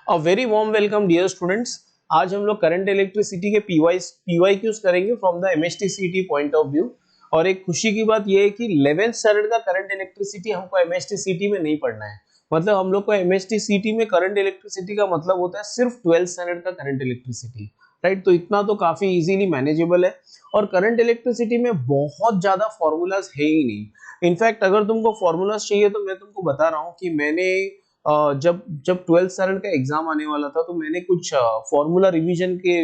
अ very warm welcome dear students. आज हम लोग करंट इलेक्ट्रिसिटी के पीवाईक्यूज करेंगे from the MHTCET point of view. और एक खुशी की बात यह है कि 11th स्टैंडर्ड का करंट इलेक्ट्रिसिटी हमको एमएचटीसीटी में नहीं पढ़ना है। मतलब हम लोग को एमएचटीसीटी में करंट इलेक्ट्रिसिटी का मतलब होता है सिर्फ 12th स्टैंडर्ड का करंट इलेक्ट्रिसिटी, राइट। तो इतना तो काफी इजीली मैनेजेबल है। और करंट इलेक्ट्रिसिटी में बहुत ज्यादा फॉर्मूलाज है ही नहीं। इनफैक्ट अगर तुमको फॉर्मूलाज चाहिए तो मैं तुमको बता रहा हूँ कि मैंने जब जब 12th स्टैंडर्ड का एग्जाम आने वाला था तो मैंने कुछ फॉर्मूला रिवीजन के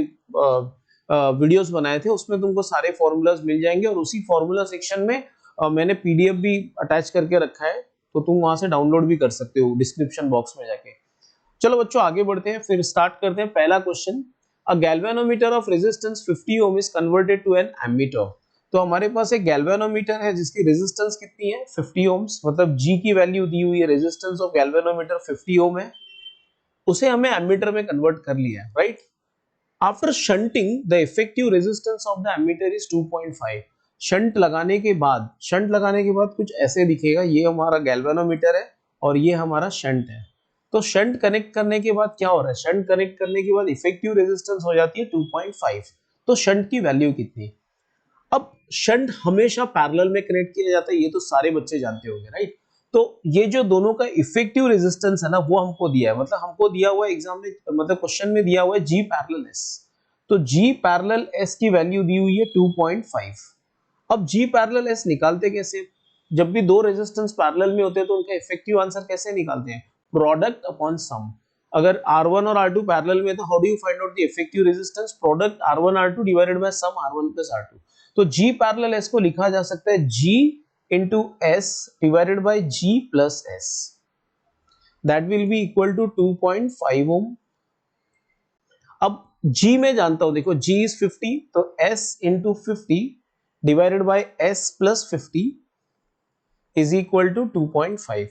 वीडियोस बनाए थे। उसमें तुमको सारे फॉर्मूलाज मिल जाएंगे और उसी फॉर्मूला सेक्शन में मैंने पीडीएफ भी अटैच करके रखा है, तो तुम वहां से डाउनलोड भी कर सकते हो डिस्क्रिप्शन बॉक्स में जाके। चलो बच्चों आगे बढ़ते हैं, फिर स्टार्ट करते हैं। पहला question, a galvanometer of resistance 50 ohm is converted to an ammeter. तो हमारे पास एक गैल्वेनोमीटर है जिसकी रेजिस्टेंस कितनी है 50 ओम्स, मतलब जी की वैल्यू दी हुई है, रेजिस्टेंस ऑफ गैल्वेनोमीटर 50 ओम है, उसे हमें एमीटर में कन्वर्ट कर लिया है, right. After shunting the effective resistance of the ammeter is 2.5। Shunt लगाने के बाद कुछ ऐसे दिखेगा। ये हमारा गैल्वेनोमीटर है और ये हमारा शंट है। तो शंट कनेक्ट करने के बाद क्या हो रहा है, शंट कनेक्ट करने के बाद इफेक्टिव रेजिस्टेंस हो जाती है 2.5। तो शंट की वैल्यू कितनी। अब शंट हमेशा पैरेलल में कनेक्ट किया जाता है, ये तो सारे बच्चे जानते होंगे, राइट। तो ये जो दोनों का इफेक्टिव रेजिस्टेंस है ना, वो हमको दिया है, मतलब हमको दिया हुआ एग्जाम में, मतलब क्वेश्चन में दिया हुआ है जी पैरेलल एस। तो जी पैरेलल एस की वैल्यू दी हुई है 2.5। अब जी पैरेलल एस निकालते कैसे। जब भी दो रेजिस्टेंस पैरेलल में होते हैं तो उनका इफेक्टिव आंसर कैसे निकालते हैं, प्रोडक्ट अपॉन सम। अगर R1 और R2 पैरेलल में तो how do you find out the effective resistance, product R1 R2 divided by sum R1 plus R2। तो G पैरेलल S को लिखा जा सकता है G into S divided by G plus S, that will be equal to 2.5 ohm. अब G में जानता हूं, देखो G इज 50, तो S into 50 divided by S plus 50 is equal to 2.5।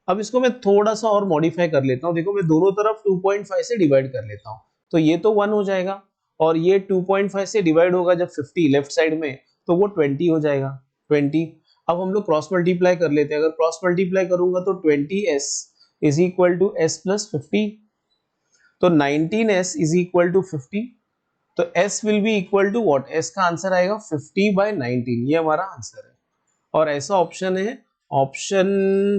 अब इसको मैं थोड़ा सा और मॉडिफाई कर लेता हूं, देखो मैं दोनों तरफ 2.5 से डिवाइड कर लेता हूं, तो ये तो 1 हो जाएगा और ये 2.5 से डिवाइड होगा जब 50 लेफ्ट साइड में, तो वो 20 हो जाएगा, 20। अब हम लोग क्रॉस मल्टीप्लाई कर लेते हैं। अगर क्रॉस मल्टीप्लाई करूंगा तो 20s is equal to s plus 50, तो 19s इज इक्वल टू 50। तो s will be equal to what, s का आंसर आएगा 50/19, ये हमारा आंसर है। और ऐसा ऑप्शन है option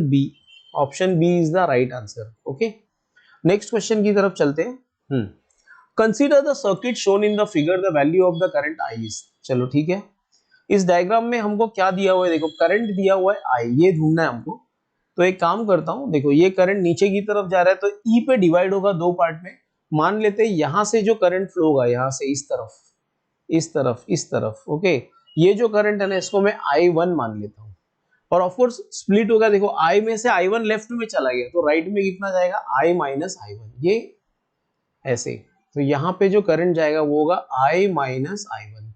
B. Option B is the right answer. Okay, next question की तरफ चलते हैं। Consider the circuit shown in the figure, the value of the current I is. चलो ठीक है, इस डायग्राम में हमको क्या दिया हुआ है, देखो करंट दिया हुआ है आई, ये ढूंढना है हमको। तो एक काम करता हूं, देखो ये करंट नीचे की तरफ जा रहा है तो ई पे डिवाइड होगा दो पार्ट में। मान लेते हैं यहां से जो करंट फ्लो होगा, यहां से इस तरफ, इस तरफ, इस तरफ, ओके। ये जो करंट है ना, इसको मैं I1 मान लेता हूं। और ऑफ कोर्स स्प्लिट होगा, देखो I में से I1 लेफ्ट में चला गया तो राइट में कितना जाएगा, I माइनस I1, ये ऐसे। तो यहाँ पे जो करंट जाएगा वो होगा I minus I1,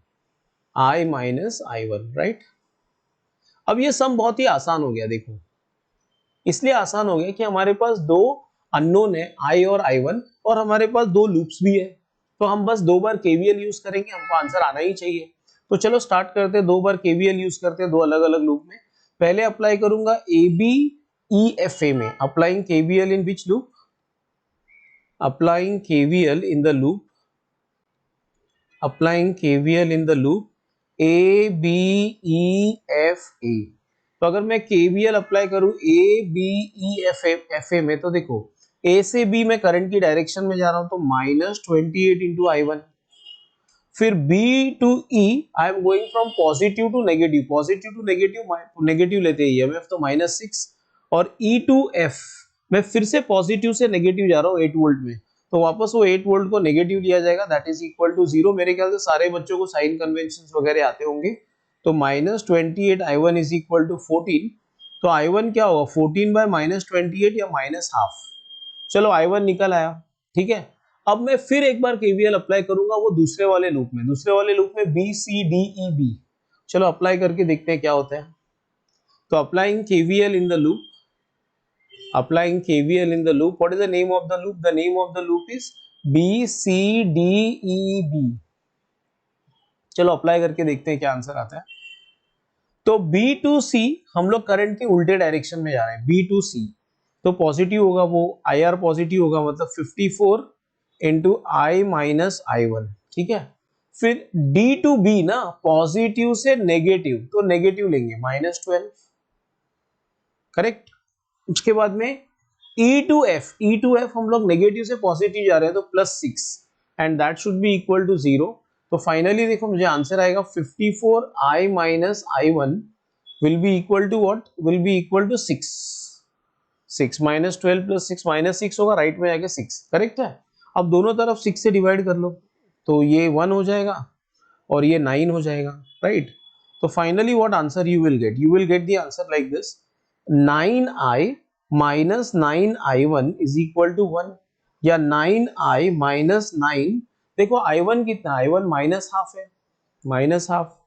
I minus I1, right. अब ये सम बहुत ही आसान हो गया, देखो इसलिए आसान हो गया कि हमारे पास दो अननोन है I और I1, और हमारे पास दो लूप्स भी है। तो हम बस दो बार KVL यूज करेंगे, हमको आंसर आना ही चाहिए। तो चलो स्टार्ट करते हैं, दो बार KVL यूज करते हैं दो अलग अलग लूप में। पहले अप्लाई करूंगा ABEFA में, applying KVL in which loop, applying KVL in the loop, applying KVL in the loop ABEFA। तो अगर मैं KVL अप्लाई करूं ABEFA में, तो देखो A से B में करंट की डायरेक्शन में जा रहा हूं तो -28 इंटू I1। फिर B to E I am going from positive to negative, positive to negative, negative लेते हैं EMF तो -6। और E टू F मैं फिर से पॉजिटिव से नेगेटिव जा रहा हूँ 8 वोल्ट में, तो वापस वो 8 वोल्ट को नेगेटिव लिया जाएगा, दैट इज इक्वल टू 0। मेरे ख्याल से सारे बच्चों को साइन कन्वेंशंस वगैरह आते होंगे। तो -28 I1 इज इक्वल टू 14। तो I1 क्या होगा 14 बाय -28 या माइनस हाफ। चलो I1 निकल आया, ठीक है। अब मैं फिर एक बार KVL अप्लाई करूंगा वो दूसरे वाले लूप में, दूसरे वाले लूप में BCDEB। चलो अप्लाई करके देखते हैं क्या होता है। तो applying KVL in the loop, applying KVL in the loop, what is the name of the loop, the name of the loop is BCDEB। चलो अप्लाई करके देखते हैं क्या आंसर आता है। तो B टू C हम लोग करंट के उल्टे डायरेक्शन में जा रहे हैं, B टू C। तो पॉजिटिव होगा, वो IR पॉजिटिव होगा, मतलब 54 इंटू I माइनस I1, ठीक है। फिर D टू B ना, पॉजिटिव से नेगेटिव, तो नेगेटिव लेंगे -12, करेक्ट। उसके बाद में E टू F हम लोग नेगेटिव से पॉजिटिव जा रहे हैं, तो +6 and that should be equal to 0। तो फाइनली देखो मुझे आंसर आएगा 54 I minus I1 will be equal to what, will be equal to 6। 6 -12 + 6 -6 होगा, राइट में जाके 6, करेक्ट है। अब दोनों तरफ 6 से डिवाइड कर लो, तो ये 1 हो जाएगा और ये 9 हो जाएगा, राइट। तो finally what answer you will get, you will get the answer like this, 9I minus 9I1 is equal to 1, या 9I माइनस 9, देखो I1 कितना, I1 माइनस हाफ है, minus half,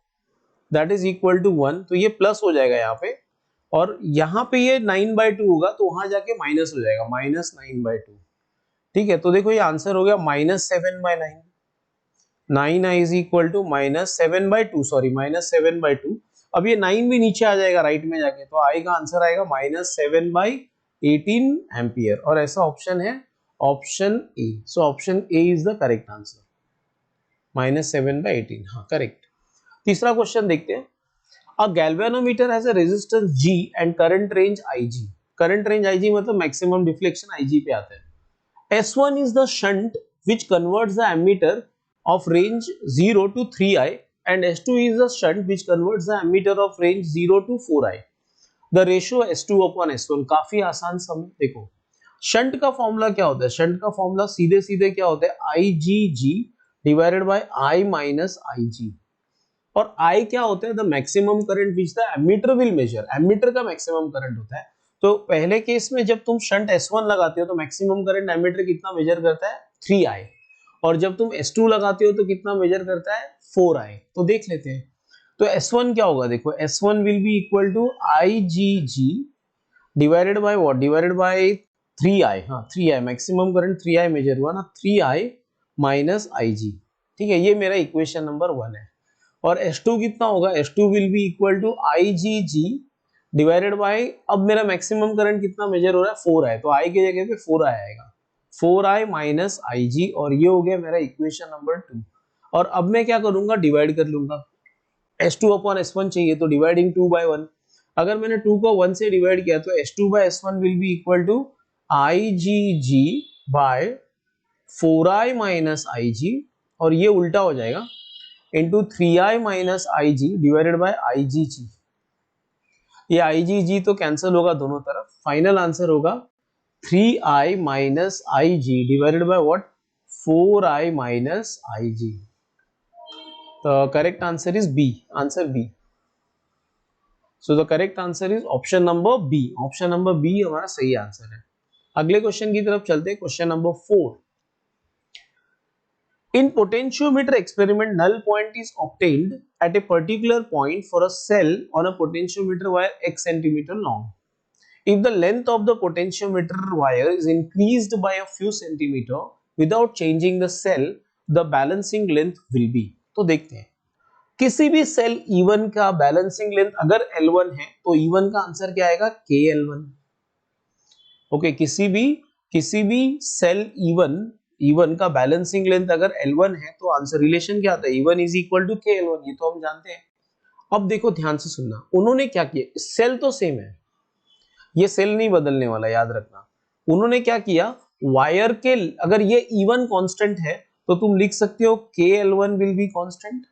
that is equal to 1, तो ये plus हो जाएगा यहाँ पे, और यहाँ पे ये 9/2 होगा, तो वहां जाके माइनस हो जाएगा, -9/2, ठीक है। तो देखो ये आंसर हो गया -7/9, 9I is equal to -7/2, sorry -7/2। अब ये 9 भी नीचे आ जाएगा राइट में जाके, तो I का आंसर आएगा -7/18 एम्पियर, और ऐसा ऑप्शन है option A. So option A is the correct answer, -7/18, हाँ करेक्ट। तीसरा क्वेश्चन देखते हैं। A galvanometer has a resistance G and current range IG. Current range IG मतलब maximum deflection IG पे आता है। S1 is the shunt which converts the ammeter of range 0 to 3I and S2 is the shunt which converts the ammeter of range 0 to 4I. The ratio S2 upon S1, काफी आसान सम, देखो shunt का formula क्या होता है, shunt का formula सीधे सीधे क्या होता है, IgG divided by I minus IG, और I क्या होता है, the maximum current which the ammeter will measure, ammeter का मैक्सिमम करंट होता है। तो पहले केस में जब तुम शंट S1 लगाते हो तो मैक्सिमम करंट एमीटर कितना मेजर करता है, 3I, और जब तुम S2 लगाते हो तो कितना मेजर करता है, 4I। तो देख लेते हैं, तो S1 क्या होगा, देखो S1 will be equal to IgG divided by what, divided by 3I, हाँ 3I, maximum current 3I major हुआ ना, 3I माइनस IG, ठीक है। ये मेरा इक्वेशन नंबर 1 है। और S2 कितना होगा, S2 will be equal to IgG divided by, अब मेरा मैक्सिमम करंट कितना मेजर हो रहा है, 4I, तो I की जगह पे 4I आएगा, 4I माइनस IG, और ये हो गया मेरा इक्वेशन नंबर 2। और अब मैं क्या करूंगा, डिवाइड कर लूंगा, S2 अपॉन S1 चाहिए तो डिवाइडिंग 2 by 1, अगर मैंने 2 को 1 से डिवाइड किया तो S2 by S1 will be equal to IgG बाय 4I माइनस IG, और ये उल्टा हो जाएगा into 3I minus IG divided by IgG, ये IgG तो कैंसिल होगा दोनों तरफ, फाइनल आंसर होगा 3I minus IG divided by what, 4I minus IG। तो correct answer is B, answer B. So the correct answer is option number B, option number B हमारा सही answer है। अगले क्वेश्चन की तरफ चलते हैं, question number 4। In potentiometer experiment, null point is obtained at a particular point for a cell on a potentiometer wire x centimeter long. If the length of the potentiometer wire is increased by a few centimeter without changing the cell, the balancing length will be. तो देखते हैं, किसी भी cell E1 का balancing length अगर L1 है तो E1 का आंसर क्या आएगा, KL1। ओके, किसी भी सेल E1 का बैलेंसिंग लेंथ अगर L1 है तो आंसर रिलेशन क्या आता है, E1 is equal to KL1, ये तो हम जानते हैं। अब देखो ध्यान से सुनना, उन्होंने क्या किया, सेल तो सेम है, ये सेल नहीं बदलने वाला, याद रखना। उन्होंने क्या किया, वायर के अगर ये E1 कांस्टेंट है तो तुम लिख सकते हो KL1 will be constant,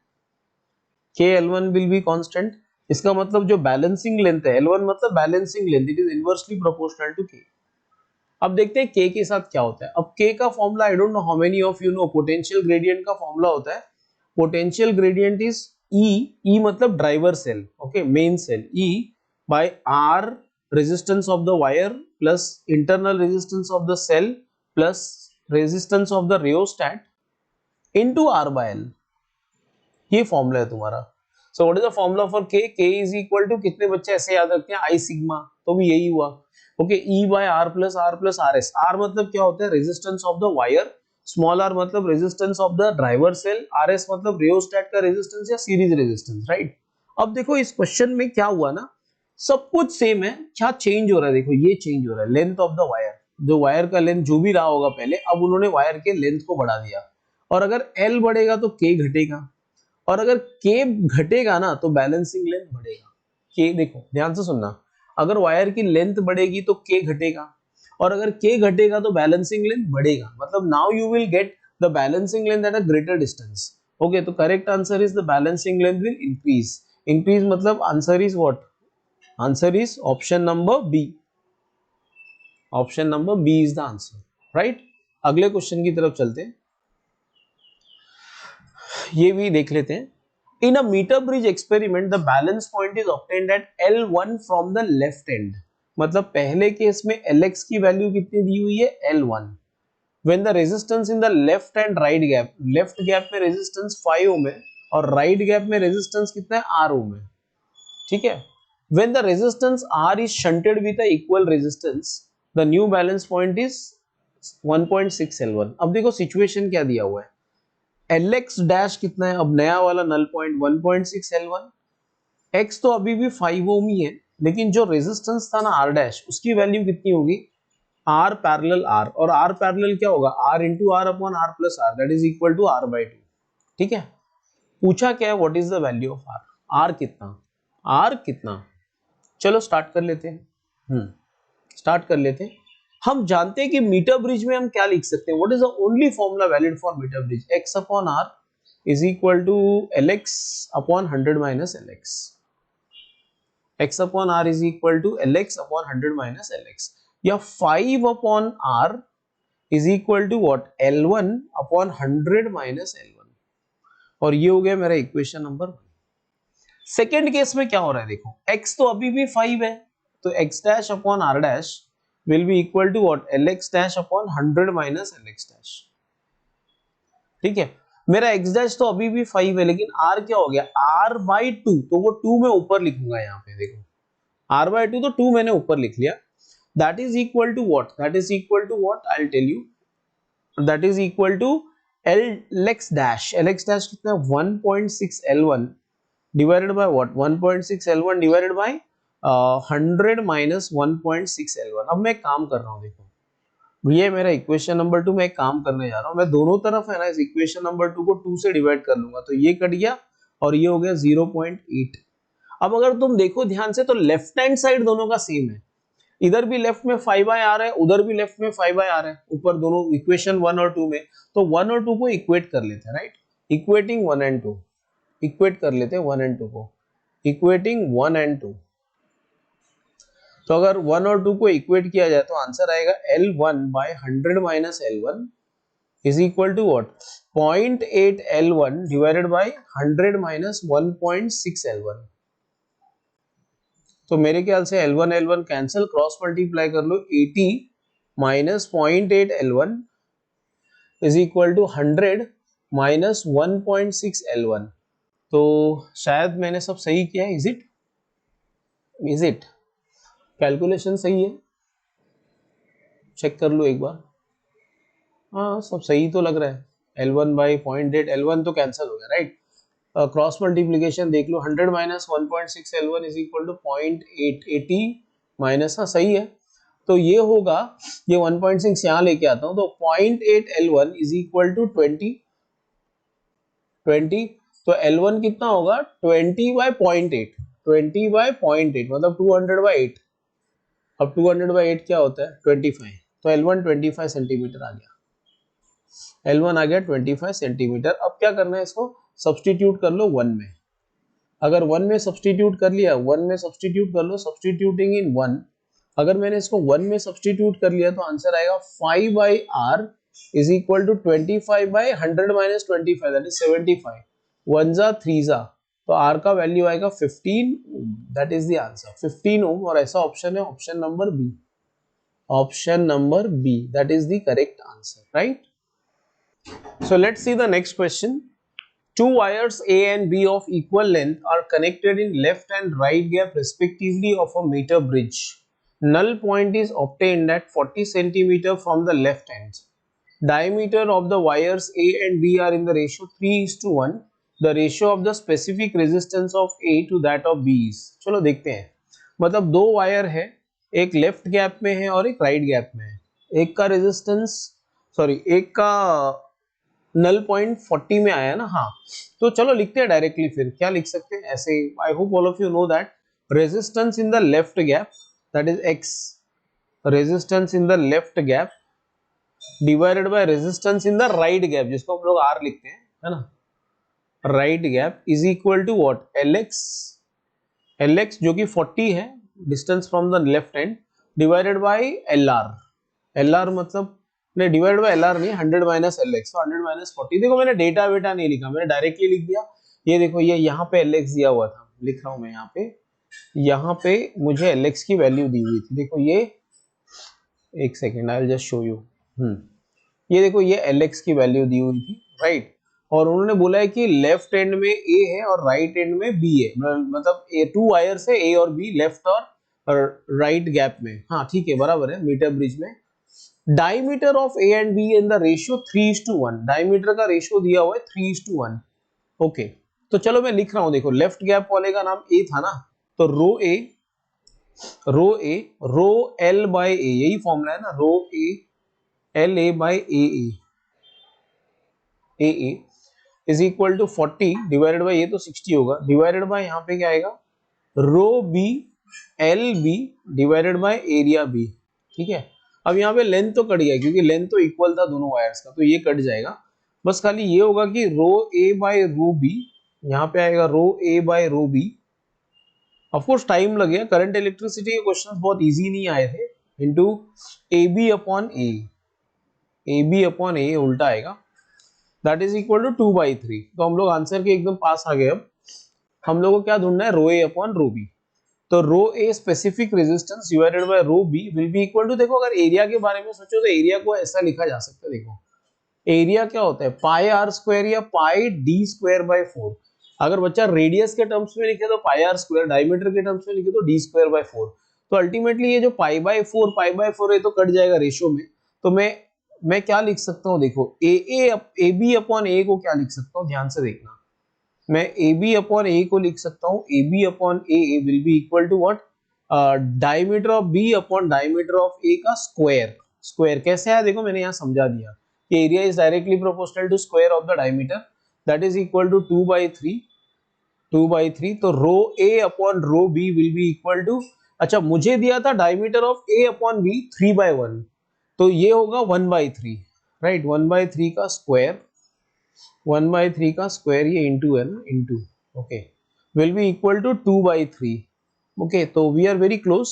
KL1 will be constant. इसका मतलब जो बैलेंसिंग लेंथ है L1 मतलब balancing length, it is inversely proportional to K। अब देखते हैं K के साथ क्या होता है। अब K का formula, I don't know how many of you know, potential gradient का फॉर्मूला होता है, पोटेंशियल ग्रेडियंट इज E मतलब driver cell, okay main cell, E by R resistance of the wire plus internal resistance of the cell plus resistance of the rheostat into R by L, ये formula है तुम्हारा। So what is the formula for K, K is equal to, कितने बच्चे ऐसे याद रखते हैं, I sigma, तो भी यही हुआ, okay E by R plus RS। R मतलब क्या होता है, resistance of the wire, small r मतलब resistance of the driver cell, RS मतलब रियोस्टेट का रेजिस्टेंस या सीरीज रेजिस्टेंस, राइट। अब देखो इस क्वेश्चन में क्या हुआ ना, सब कुछ सेम है, क्या चेंज हो रहा है देखो, ये चेंज हो रहा है लेंथ ऑफ द वायर, जो वायर का लेंथ जो भी रहा होगा पहले, अब उन्होंने वायर के लेंथ को बढ़ा दिया, और अगर L बढ़ेगा तो K घटेगा, और अगर K घटेगा ना तो बैलेंसिंग लेंथ बढ़ेगा। K देखो ध्यान से सुनना, अगर वायर की लेंथ बढ़ेगी तो K घटेगा, और अगर K घटेगा तो बैलेंसिंग लेंथ बढ़ेगा, मतलब now you will get the balancing length at a greater distance. Okay, तो correct answer is the balancing length will increase. Increase मतलब answer is what? Answer is option number B. Option number B is the answer, right. अगले question की तरफ चलते हैं, ये भी देख लेते हैं। In a metre bridge experiment the balance point is obtained at L1 from the left end, मतलब पहले केस में Lx की वैल्यू कितनी दी हुई है? L1। when the resistance in the left and right gap, left gap में resistance 5 ओम है और राइट गैप में रेजिस्टेंस कितना है? R ओम है, ठीक है। when the resistance R is shunted with a equal resistance, the new balance point is 1.6 L1। अब देखो सिचुएशन क्या दिया हुआ है, Lx डैश कितना है, अब नया वाला नल पॉइंट 1.6 L1, x तो अभी भी 5 ओम ही है, लेकिन जो रेजिस्टेंस था ना R डैश, उसकी वैल्यू कितनी होगी? R पैरेलल R, और R पैरेलल क्या होगा? R into R upon R plus R, that is equal to R/2, ठीक है। पूछा क्या है? What is the value of R? R कितना? R कितना? चलो स्टार्ट कर लेते हैं। स्टार्ट कर लेते हैं। हम जानते हैं कि मीटर ब्रिज में हम क्या लिख सकते हैं, what is the only formula valid for metre bridge? x upon R is equal to Lx upon 100 minus Lx। x upon R is equal to Lx upon 100 minus Lx, या 5 upon R is equal to what? L1 upon 100 minus L1, और ये हो गया मेरा equation number 1। Second case में क्या हो रहा है देखो, x तो अभी भी 5 है, तो x dash upon R dash will be equal to what? Lx dash upon 100 minus Lx dash, ठीक है। मेरा x डैश तो अभी भी 5 है, लेकिन R क्या हो गया? R/2, तो वो 2 मैं ऊपर लिखूंगा यहाँ पे, देखो R/2 तो 2 मैंने ऊपर लिख लिया, that is equal to what? That is equal to what? I'll tell you. That is equal to Lx dash. Lx dash कितना? 1.6 L1 divided by what? 1.6 L1 divided by 100 minus 1.6 L1। अब मैं काम कर रहा हूँ, देखो ये मेरा इक्वेशन नंबर 2, मैं एक काम करने जा रहा हूँ, मैं दोनों तरफ है ना इस इक्वेशन नंबर 2 को 2 से डिवाइड कर लूंगा, तो ये कट गया और ये हो गया 0.8। अब अगर तुम देखो ध्यान से तो लेफ्ट हैंड साइड दोनों का सेम है, इधर भी लेफ्ट में 5/R है, उधर भी लेफ्ट में 5/R है, ऊपर दोनों इक्वेशन 1 और 2 में, तो 1 और 2 को इक्वेट कर लेते हैं, राइट। इक्वेटिंग 1 एंड 2, इक्वेट कर लेते हैं 1 एंड 2 को, इक्वेटिंग 1 एंड 2। तो अगर 1 और 2 को इक्वेट किया जाए तो आंसर आएगा L1 by 100 minus L1 is equal to what? 0.8 L1 divided by 100 minus 1.6 L1। तो मेरे ख्याल से L1 L1 cancel, cross multiply कर लो, 80 minus 0.8 L1 is equal to 100 minus 1.6 L1। तो शायद मैंने सब सही किया है, इज इट कैलकुलेशन सही है? चेक कर लो एक बार। हाँ सब सही तो लग रहा है। L1 बाई 0.8, L1 तो कैंसिल हो गया, राइट। क्रॉस मल्टीप्लीकेशन देख लो, 100 minus 1.6 L1 is equal to 0.8, 80 minus, हाँ सही है। तो ये होगा, ये 1.6 यहाँ लेके आता हूँ, तो 0.8 L1 इज इक्वल टू 20, तो L1 कितना होगा? 20 बाय 0.8, 20 बाय 0.8 मतलब 200/8। अब 200/8 क्या होता है? 25, तो L1 25 सेंटीमीटर आ गया, L1 आ गया 25 सेंटीमीटर। अब क्या करना है, इसको सब्सटीट्यूट कर लो 1 में। अगर 1 में सब्सटीट्यूट कर लिया, 1 में सब्सटीट्यूट कर लो, सब्सटीट्यूटिंग इन 1, अगर मैंने इसको 1 में सब्सटीट्यूट कर लिया तो आंसर आएगा 5/R is equal to 25/100 minus 25, that is 75, 1 जा 3 जा, तो R का वैल्यू आएगा 15 ohm, that is the answer 15 ohm. और ऐसा ऑप्शन है option number B, option number B, that is the correct answer, right. So let's see the next question. Two wires A and B of equal length are connected in left and right gap respectively of a meter bridge. Null point is obtained at 40 cm from the left end. Diameter of the wires A and B are in the ratio 3:1. The ratio of the specific resistance of A to that of B is. चलो देखते हैं। मतलब दो wire है, एक left gap में है और एक राइट गैप में है। एक का रेजिस्टेंस, सॉरी एक का नल पॉइंट 40 में आया ना, हाँ। तो चलो लिखते हैं डायरेक्टली, फिर क्या लिख सकते हैं ऐसे। I hope all of you know that resistance in the left gap that is X, resistance in the left gap divided by resistance in the right gap, जिसको हम लोग आर लिखते हैं, है ना, right gap is equal to what, L X, L X जो कि 40 है distance from the left end, divided by L R, L R मतलब नहीं, डिवाइड बाय एल आर नहीं, 100 माइनस एल एक्स, तो 100 माइनस 40। देखो मैंने डेटा वेटा नहीं लिखा, मैंने डायरेक्टली लिख दिया। ये देखो ये यहाँ पे एल एक्स दिया हुआ था, लिख रहा हूँ मैं यहाँ पे मुझे एल एक्स की वैल्यू दी हुई थी। देखो ये, एक second I will just show you. ये देखो ये एल एक्स की वैल्यू दी हुई थी, राइट। और उन्होंने बोला है कि लेफ्ट एंड में ए है और राइट एंड में बी है, मतलब ए टू वायर्स है, ए और बी, लेफ्ट और राइट गैप में। हाँ ठीक है, बराबर है, मीटर ब्रिज में। Diameter of A and be in the ratio 3:1, diameter का रेशियो दिया हुआ है 3:1। ओके, तो चलो मैं लिख रहा हूं, देखो लेफ्ट गैप वाले का नाम ए था ना, तो रो एल बाय ए, यही फॉर्मूला है ना, rho A L A by A is equal to 40 divided by, ये तो 60 होगा, डिवाइडेड बाय यहाँ पे क्या आएगा, rho B L B divided by area B. ठीक है, अब यहाँ पे लेंथ तो कट गया क्योंकि लेंथ तो इक्वल था दोनों वायर्स का, तो ये कट जाएगा। बस खाली ये होगा कि रो ए बाय रो बी, यहाँ पे आएगा रो ए bye rho B. Of course time लगेगा, करंट इलेक्ट्रिसिटी के क्वेश्चन बहुत इजी नहीं आए थे, इंटू ए बी अपॉन ए उल्टा आएगा, दैट इज इक्वल टू 2/3। तो हम लोग आंसर के एकदम पास आ गए। अब हम लोग को क्या ढूंढना है, रो ए अपॉन रो बी। तो rho A specific resistance divided by rho B will be equal to, देखो अगर एरिया के बारे में सोचो तो एरिया को ऐसा लिखा जा सकता है, देखो एरिया क्या होता है, पाई आर स्क्वायर या पाई डी स्क्वायर बाय 4। अगर बच्चा रेडियस के टर्म्स में लिखे तो पाई आर स्क्वायर, डायमीटर के टर्म्स में लिखे तो डी स्क्वायर बाय 4। तो अल्टीमेटली ये जो पाई बाय 4 है तो कट जाएगा रेशियो में। तो मैं क्या लिख सकता हूँ, देखो ए बी अपॉन ए को क्या लिख सकता हूँ, ध्यान से देखना। मैं ए बी अपॉन ए को लिख सकता हूँ, A B upon A will be equal to what, diameter of B upon diameter of A का स्क्वायर। स्क्वायर कैसे है, देखो मैंने यहाँ समझा दिया कि area is directly proportional to square of the diameter, that is equal to 2/3। तो rho A upon rho B will be equal to, अच्छा मुझे दिया था diameter of A upon B 3/1, तो ये होगा 1/3, राइट, 1/3 का स्क्वायर, 1/3 का स्क्वायर, ये इंटू है ना, into, okay, will be equal to 2/3। Okay, तो we are very close.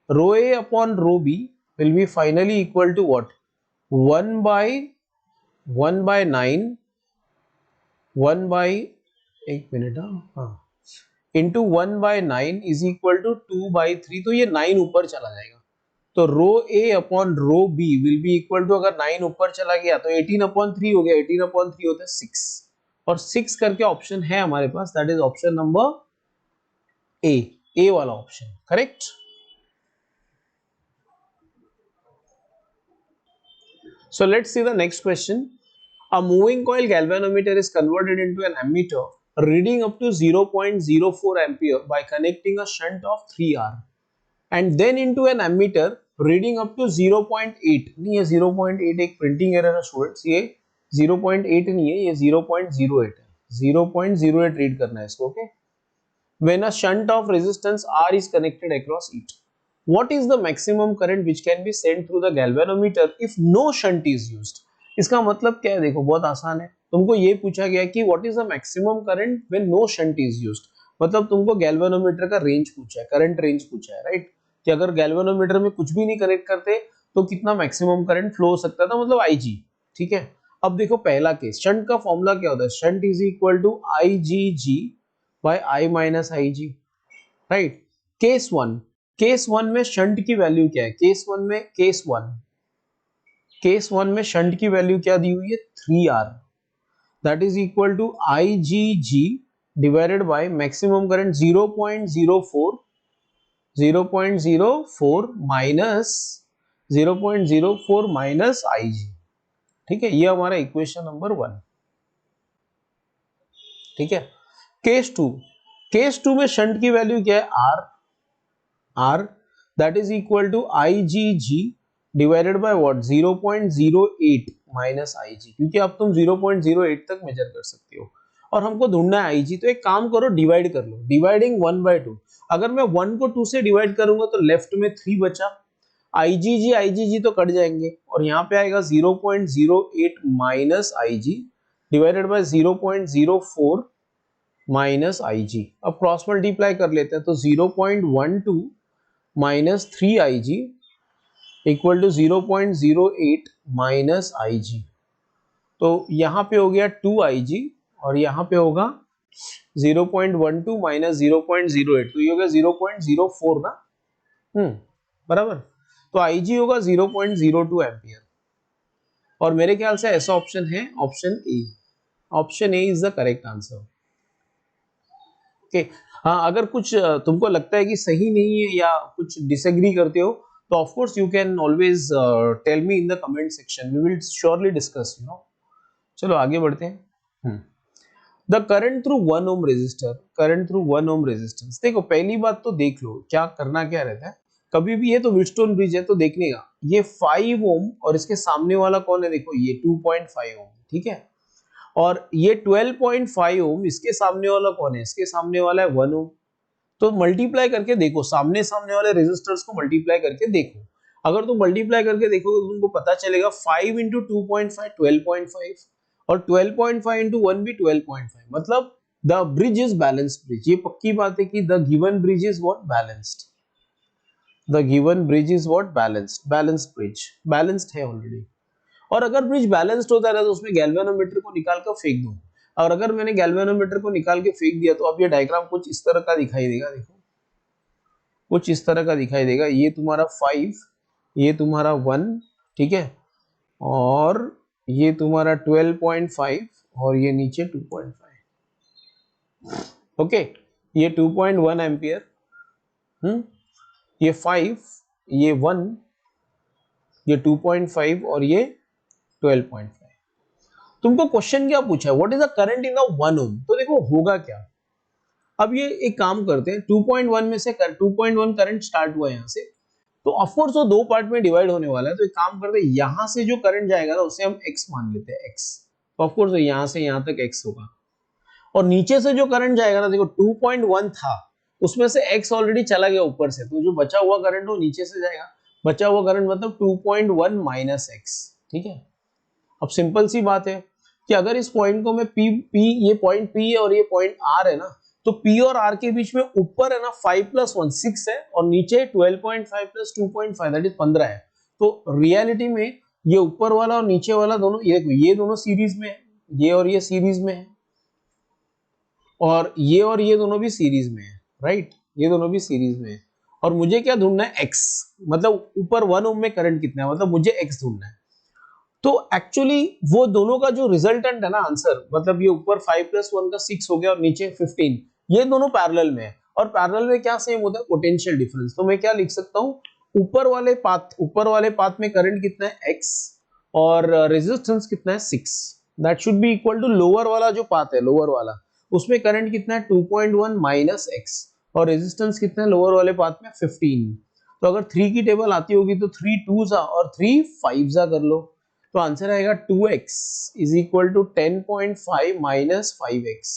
Rho A upon rho B will be finally equal to what, 1/9, 1 एक मिनट, हाँ, इंटू 1/9 इज इक्वल टू 2/3, तो ये 9 ऊपर चला जाएगा। तो rho A upon rho B will be equal to, अगर 9 ऊपर चला गया तो 18/3 हो गया, 18/3 होता है 6, और 6 करके ऑप्शन है हमारे पास, that is option number A वाला option, correct. So let's see the next question. A moving coil galvanometer is converted into an ammeter reading up to 0.04 ampere by connecting a shunt of 3R, and then into an ammeter reading up to 0.8, नहीं ये 0.8 एक printing error है students, ये 0.8 नहीं है, ये 0.08 है, 0.08 read करना है इसको, okay. When a shunt of resistance R is connected across it, what is the maximum current which can be sent through the galvanometer if no shunt is used? इसका मतलब क्या है, देखो बहुत आसान है, तुमको ये पूछा गया कि what is the maximum current when no shunt is used, मतलब तुमको गैल्वेनोमीटर का रेंज पूछा है, करंट रेंज पूछा है, राइट, कि अगर गैल्वेनोमीटर में कुछ भी नहीं कनेक्ट करते तो कितना मैक्सिमम करंट फ्लो हो सकता था, मतलब IG, ठीक है। अब देखो पहला केस, शंट का फॉर्मूला क्या होता है, shunt is equal to IgG by I minus IG, right. Case one में शंट की वैल्यू क्या है, केस वन में शंट की वैल्यू क्या दी हुई है, 3R, that is equal to IgG divided by maximum current 0.04 minus IG, ठीक है, ये हमारा इक्वेशन नंबर 1, ठीक है। केस टू में शंट की वैल्यू क्या है, R, R that is equal to IgG divided by what 0.08 minus IG, क्योंकि अब तुम 0.08 तक मेजर कर सकते हो और हमको ढूंढना है IG। तो एक काम करो, डिवाइड कर लो, डिवाइडिंग 1/2। अगर मैं 1 को 2 से डिवाइड करूंगा तो लेफ्ट में 3 बचा, IgG तो कट जाएंगे और यहाँ पे आएगा 0.08 minus IG divided by 0.04 minus IG। अब क्रॉस मल्टीप्लाई कर लेते हैं तो 0.12 minus 3IG equal to 0.08 minus IG। तो यहाँ पे हो गया 2IG और यहाँ पे होगा 0.12 माइनस 0.08, तो ये होगा 0.04 ना, बराबर। तो IG होगा 0.02 एम्पियर और मेरे ख्याल से ऐसा ऑप्शन है option A. Option A is the correct answer. Okay, हाँ, अगर कुछ तुमको लगता है कि सही नहीं है या कुछ डिसएग्री करते हो तो of course you can always tell me in the comment section, we will surely discuss, you know. चलो आगे बढ़ते हैं। The current through 1 ohm resistor, current through 1 ohm resistance. देखो पहली बात तो देख लो क्या करना क्या रहता है, कभी भी ये तो व्हीटस्टोन ब्रिज है तो देखने का ये 5 ओम और इसके सामने वाला कौन है, देखो ये 2.5 ओम, ठीक है, और ये 12.5 ओम, इसके सामने वाला कौन है, इसके सामने वाला है 1 ओम। तो मल्टीप्लाई करके देखो, सामने सामने वाले रेजिस्टर्स को मल्टीप्लाई करके देखो। अगर तुम मल्टीप्लाई करके देखोगे तो तुमको पता चलेगा 5 इंटू 2.5 12.5 और 12.5 इंटू 1 भी 12.5, मतलब the bridge is balanced bridge. ये पक्की बात है कि the given bridge is what balanced, the given bridge is what balanced, balanced bridge, balanced है ऑलरेडी। और अगर ब्रिज बैलेंस्ड होता है तो उसमें गैल्वेनोमीटर को निकाल कर फेंक दूं, और अगर मैंने गैल्वेनोमीटर को निकाल के फेंक दिया तो अब ये डायग्राम कुछ इस तरह का दिखाई देगा, देखो कुछ इस तरह का दिखाई देगा। ये तुम्हारा 5, ये तुम्हारा 1, ठीक है, और ये तुम्हारा 12.5 और ये नीचे 2.5। ओके, ये 2.1 एम्पियर, ये 5, ये 1, ये 2.5 और ये 12.5। तुमको क्वेश्चन क्या पूछा है, what is the current in the 1 ओम, तो देखो होगा क्या। अब ये एक काम करते हैं, 2.1 में से 2.1 करंट स्टार्ट हुआ यहाँ से, तो ऑफकोर्स वो 2 पार्ट में डिवाइड होने वाला है। तो एक काम करते हैं, यहां से जो करंट जाएगा ना उसे हम x मान लेते हैं, x, तो ऑफकोर्स यहां से यहां तक x होगा। और नीचे से जो करंट जाएगा ना, देखो 2.1 था, उसमें से x ऑलरेडी चला गया ऊपर से, तो जो बचा हुआ करंट वो नीचे से जाएगा। बचा हुआ करंट मतलब 2.1 माइनस x, ठीक है। अब सिंपल सी बात है कि अगर इस पॉइंट को मैं p ये पॉइंट p है और ये पॉइंट r है ना, तो p और r के बीच में ऊपर है ना 5 + 1 6 है और नीचे 12.5 + 2.5 दैट इज 15 है। तो रियलिटी में ये ऊपर वाला और नीचे वाला दोनों, ये दोनों सीरीज में है, ये और ये सीरीज में है, और ये दोनों भी सीरीज में है, राइट, ये दोनों भी सीरीज में है। और मुझे क्या ढूंढना है, x, मतलब ऊपर 1 ओम में करंट कितना है, मतलब मुझे x ढूंढना है। तो एक्चुअली वो दोनों का जो रिजल्टेंट है ना आंसर, मतलब ये ऊपर 5 + 1 का 6 हो गया और नीचे 15, ये दोनों पैरेलल में है। और पैरेलल में क्या सेम होता है, पोटेंशियल डिफरेंस। तो मैं क्या लिख सकता हूँ, ऊपर वाले पाथ में करंट कितना है x और रेजिस्टेंस कितना है 6, that should be equal to lower वाला जो पाथ है, लोअर वाला उसमें करंट कितना है 2.1 माइनस x और रेजिस्टेंस कितना है लोअर वाले पाथ में 15। तो अगर 3 की टेबल आती होगी तो 3 2 जा और 3 5 जा कर लो, तो आंसर आएगा 2x is equal to 10.5 minus 5x।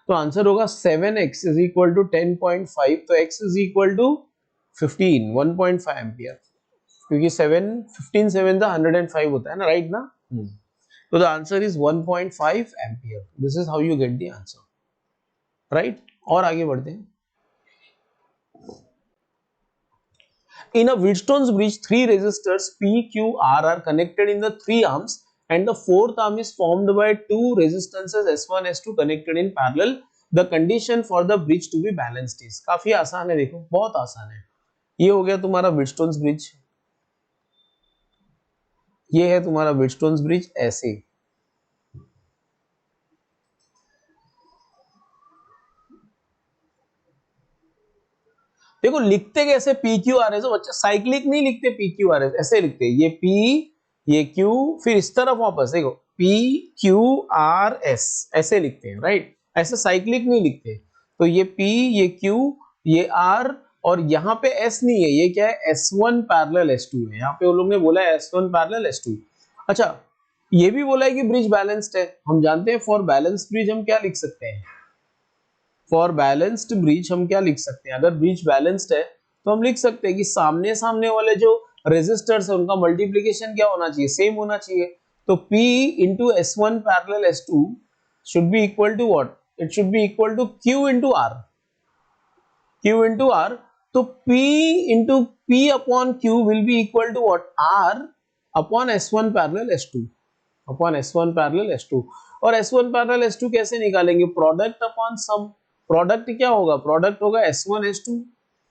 तो आंसर होगा 7x इज इक्वल टू 10.5, तो x is equal to 15 1.5 ampere, क्योंकि 15 7 का 105 होता है ना, राइट ना। तो the answer is 1.5 ampere. This is how you get the answer, right. और आगे बढ़ते हैं। In a Wheatstone's bridge, 3 resistors P, Q, R are connected in the 3 arms and the 4th arm is formed by 2 resistances S1, S2 connected in parallel. The condition for the bridge to be balanced is, काफी आसान है, देखो बहुत आसान है। ये हो गया तुम्हारा Wheatstone's bridge, ये है तुम्हारा Wheatstone's bridge ऐसे। देखो लिखते कैसे पी क्यू आर एस, बच्चा साइक्लिक नहीं लिखते पी क्यू आर एस, ऐसे लिखते ये पी ये क्यू फिर इस तरफ वापस, देखो पी क्यू आर एस ऐसे लिखते हैं, राइट, ऐसे साइक्लिक नहीं लिखते। तो ये पी ये क्यू ये आर और यहाँ पे S नहीं है, ये क्या है, S1 पैरेलल S2 है। यहाँ पे वो लोग ने बोला है S1 पैरेलल S2। अच्छा, ये भी बोला है कि ब्रिज बैलेंस्ड है। हम जानते हैं फॉर बैलेंस्ड ब्रिज हम क्या लिख सकते हैं, फॉर बैलेंस्ड ब्रिज हम क्या लिख सकते हैं, अगर ब्रिज बैलेंस्ड है तो हम लिख सकते हैं कि सामने सामने वाले जो रेजिस्टर्स है उनका मल्टीप्लिकेशन क्या होना चाहिए, सेम होना चाहिए। तो P into S1 parallel S2 should be equal to what? It should be equal to Q into R. Q into R. तो P into P upon Q will be equal to what? R upon S1 parallel S2 upon S1 parallel S2। और S1 parallel S2 कैसे निकालेंगे, product upon सम। Product क्या होगा, product होगा S1 S2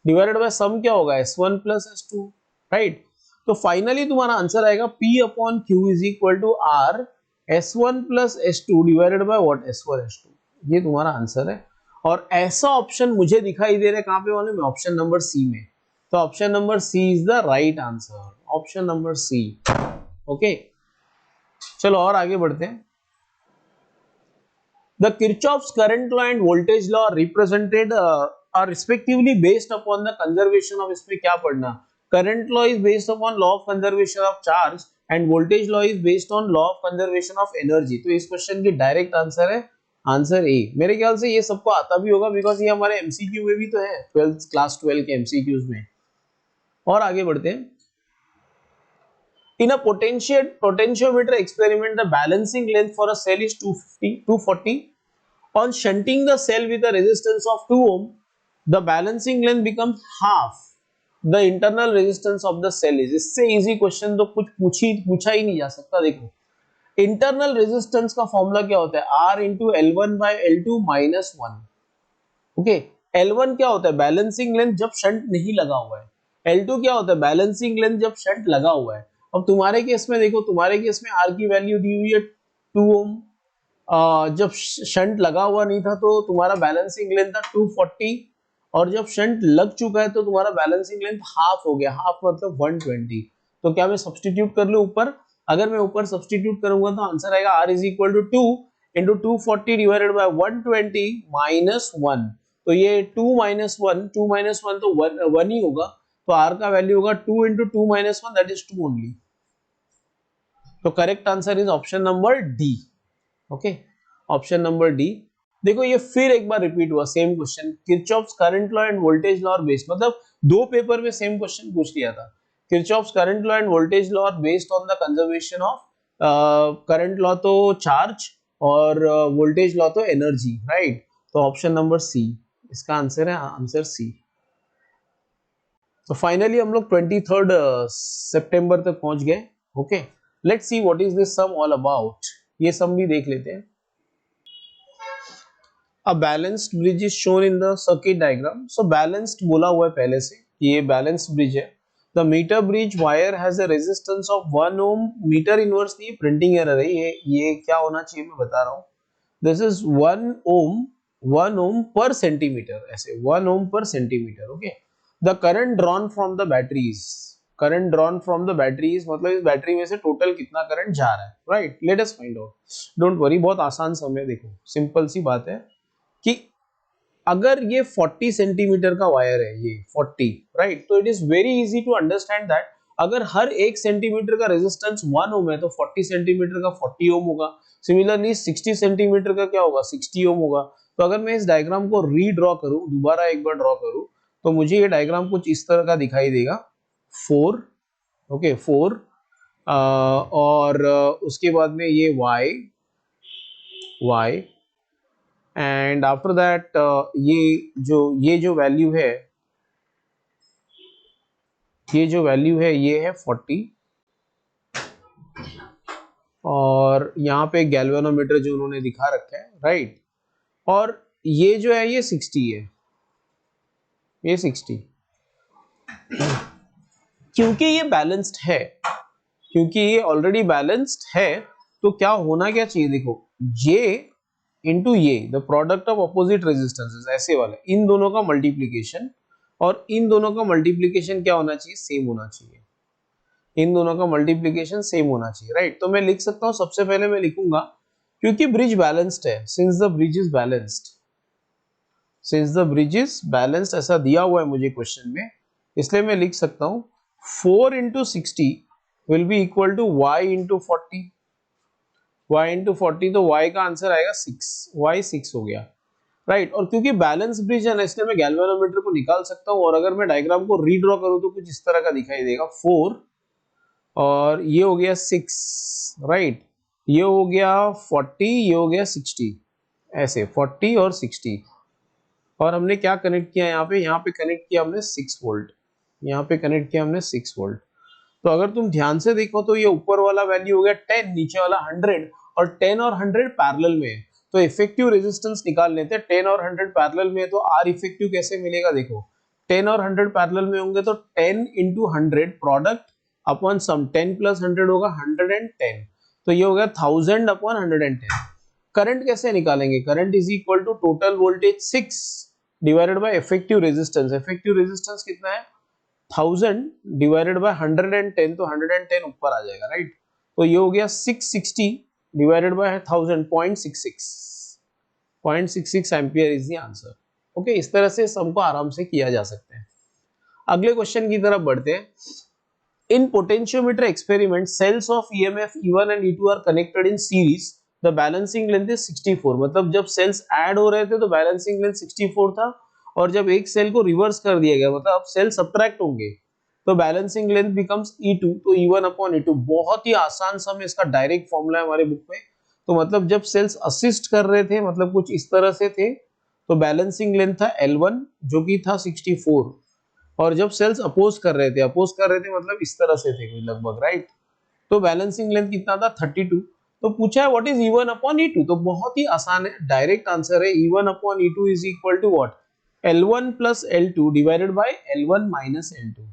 divided by सम क्या होगा, S1 plus S2, right. तो finally तुम्हारा आंसर आएगा P upon Q is equal to R S1 plus S2 divided by what, S1 S2। ये तुम्हारा आंसर है। और ऐसा ऑप्शन मुझे दिखाई दे रहा है कहां पे वाले में, ऑप्शन नंबर सी में। तो option number C is the right answer, option number C. Okay, चलो और आगे बढ़ते हैं। The Kirchhoff's current law and voltage law represented are respectively based upon the conservation of, इसमें क्या पढ़ना, current law is based upon law of conservation of charge and voltage law is based on law of conservation of energy। तो इस question की direct answer है answer A. मेरे ख्याल से ये सबको आता भी होगा बिकॉज ये हमारे एमसीक्यू में भी तो है, 12th क्लास 12 के एमसीक्यूज में। और आगे बढ़ते हैं। In a potentiometer experiment, the balancing length for a cell is 240. On shunting the cell with a resistance of 2 ohm, the balancing length becomes half the internal resistance of the cell is। इससे easy question तो कुछ पूछा ही नहीं जा सकता। देखो, internal resistance का formula क्या होता है, R into L1 by L2 minus 1। Okay, L1 क्या होता है, बैलेंसिंग लेंथ जब शंट नहीं लगा हुआ है। L2 क्या होता है, बैलेंसिंग लेंथ जब शंट लगा हुआ है। अब तुम्हारे केस में देखो, तुम्हारे केस में R की वैल्यू दी हुई है 2 ओम, जब शंट लगा हुआ नहीं था तो तुम्हारा बैलेंसिंग लेंथ था 240, और जब शंट लग चुका है तो तुम्हारा बैलेंसिंग लेंथ हाफ हो गया, हाफ मतलब 120। तो क्या मैं सब्स्टिट्यूट कर लूं ऊपर, अगर मैं ऊपर सब्स्टिट्यूट करूंगा तो आंसर आएगा R is equal to 2 into 240 divided by 120 minus 1। तो ये 2 माइनस 1, 2 माइनस 1 तो 1 ही होगा। तो R का वैल्यू होगा 2 into 2 minus 1 that is 2 only. तो correct answer is option number D. Okay, option number D. देखो ये फिर एक बार रिपीट हुआ same question, Kirchhoff's current law and voltage law are based, मतलब दो पेपर में सेम क्वेश्चन पूछ लिया था। Kirchhoff's current law and voltage law are based on the conservation of, current law तो चार्ज और वोल्टेज लॉ तो एनर्जी, राइट। तो ऑप्शन नंबर सी इसका आंसर है, आंसर सी। तो फाइनली हम लोग 23rd सितंबर तक पहुंच गए। Okay, let's see what is this sum all about, ये सम भी देख लेते हैं। A balanced bridge is shown in the circuit diagram। So balanced बोला हुआ है पहले से, ये balanced bridge है। The meter bridge wire has a resistance of 1 ohm, meter inverse नहीं, printing error है ये क्या होना चाहिए मैं बता रहा हूँ। This is 1 ohm per centimeter, ऐसे 1 ohm per centimeter। Okay, the current drawn from the batteries, current drawn from the batteries, मतलब इस बैटरी में से टोटल कितना करंट जा रहा है, right. Let us find out, don't worry, बहुत आसान समय, देखो सिंपल सी बात है कि अगर ये 40 सेंटीमीटर का वायर है, ये 40, राइट, तो it is very easy to understand that अगर हर 1 सेंटीमीटर का रेजिस्टेंस 1 ओम है तो 40 सेंटीमीटर का 40 ओम होगा। सिमिलरली 60 सेंटीमीटर का क्या होगा, 60 ओम होगा। तो अगर मैं इस डायग्राम को रीड्रॉ करूं, दोबारा एक बार ड्रॉ करूं, तो मुझे ये डायग्राम कुछ इस तरह का दिखाई देगा, 4, ओके 4, और उसके बाद में ये y एंड आफ्टर दैट ये जो वैल्यू है, ये है 40, और यहाँ पे गैल्वेनोमीटर जो उन्होंने दिखा रखा है, राइट। और ये जो है ये 60 है, ये 60। क्योंकि ये बैलेंस्ड है, क्योंकि ये ऑलरेडी बैलेंस्ड है, तो क्या होना क्या चाहिए, देखो J इंटू ये the product of opposite resistances, ऐसे वाला, इन दोनों का मल्टीप्लीकेशन, और इन दोनों का मल्टीप्लीकेशन क्या होना चाहिए, सेम होना चाहिए। इन दोनों का मल्टीप्लीकेशन सेम होना चाहिए, राइट। तो मैं लिख सकता हूं, सबसे पहले मैं लिखूंगा क्योंकि ब्रिज बैलेंस्ड है, since the bridge is balanced, since the bridge is balanced, ऐसा दिया हुआ है मुझे क्वेश्चन में, इसलिए मैं लिख सकता हूं 4 into 60 will be equal to y into 40, y into 40, तो y का आंसर आएगा 6, y 6 हो गया, राइट। और क्योंकि बैलेंस ब्रिज है ना, इसलिए मैं गैल्वेनोमीटर को निकाल सकता हूँ, और अगर मैं डायग्राम को रीड्रॉ करूँ तो कुछ इस तरह का दिखाई देगा, 4 और ये हो गया 6, राइट, ये हो गया 40, ये हो गया 60, ऐसे 40 और 60, और हमने क्या कनेक्ट किया यहाँ पे कनेक्ट किया हमने 6 वोल्ट, यहाँ पे कनेक्ट किया हमने 6 वोल्ट। तो अगर तुम ध्यान से देखो तो ये ऊपर वाला वैल्यू हो गया 10, नीचे वाला 100, और 10 और 100 पैरेलल में है, तो इफेक्टिव रेजिस्टेंस निकाल लेते हैं। 10 और 100 पैरेलल में है, तो आर इफेक्टिव कैसे मिलेगा, देखो 10 और 100 पैरेलल में होंगे तो 10 इंटू 100 प्रोडक्ट अपॉन सम, 10 प्लस 100 होगा 110, तो ये हो गया 1000 अपॉन 110। करंट कैसे निकालेंगे, current is equal to total voltage 6 divided by effective resistance, effective resistance कितना है 1000 डिवाइडेड बाय 110, तो 110 ऊपर आ जाएगा, राइट। तो ये हो गया 660 divided by 1000, 0.66 ampere is the answer. Okay, इस तरह से सम को आराम से किया जा सकता है। अगले क्वेश्चन की तरफ बढ़ते हैं। In potentiometer experiment cells of EMF E1 and E2 are connected in series, the balancing length is 64, मतलब जब सेल्स ऐड हो रहे थे तो बैलेंसिंग लेंथ 64 था, और जब एक सेल को रिवर्स कर दिया गया, मतलब अब सेल सब्ट्रैक्ट होंगे, तो बैलेंसिंग लेंथ बिकम्स E2, तो E1 अपॉन E2। बहुत ही आसान सम, इसका डायरेक्ट फॉर्मूला है हमारे बुक में। तो मतलब जब सेल्स असिस्ट कर रहे थे, मतलब कुछ इस तरह से थे, तो बैलेंसिंग लेंथ था L1 जो कि था 64, और जब सेल्स अपोज कर रहे थे, मतलब इस तरह से थे कोई लगभग, राइट। तो बैलेंसिंग लेंथ कितना था 32। तो पूछा है what is E1 upon E2, तो बहुत ही आसान है, डायरेक्ट आंसर है E1 upon E2 is equal to what, L1 plus L2 divided by L1 minus L2,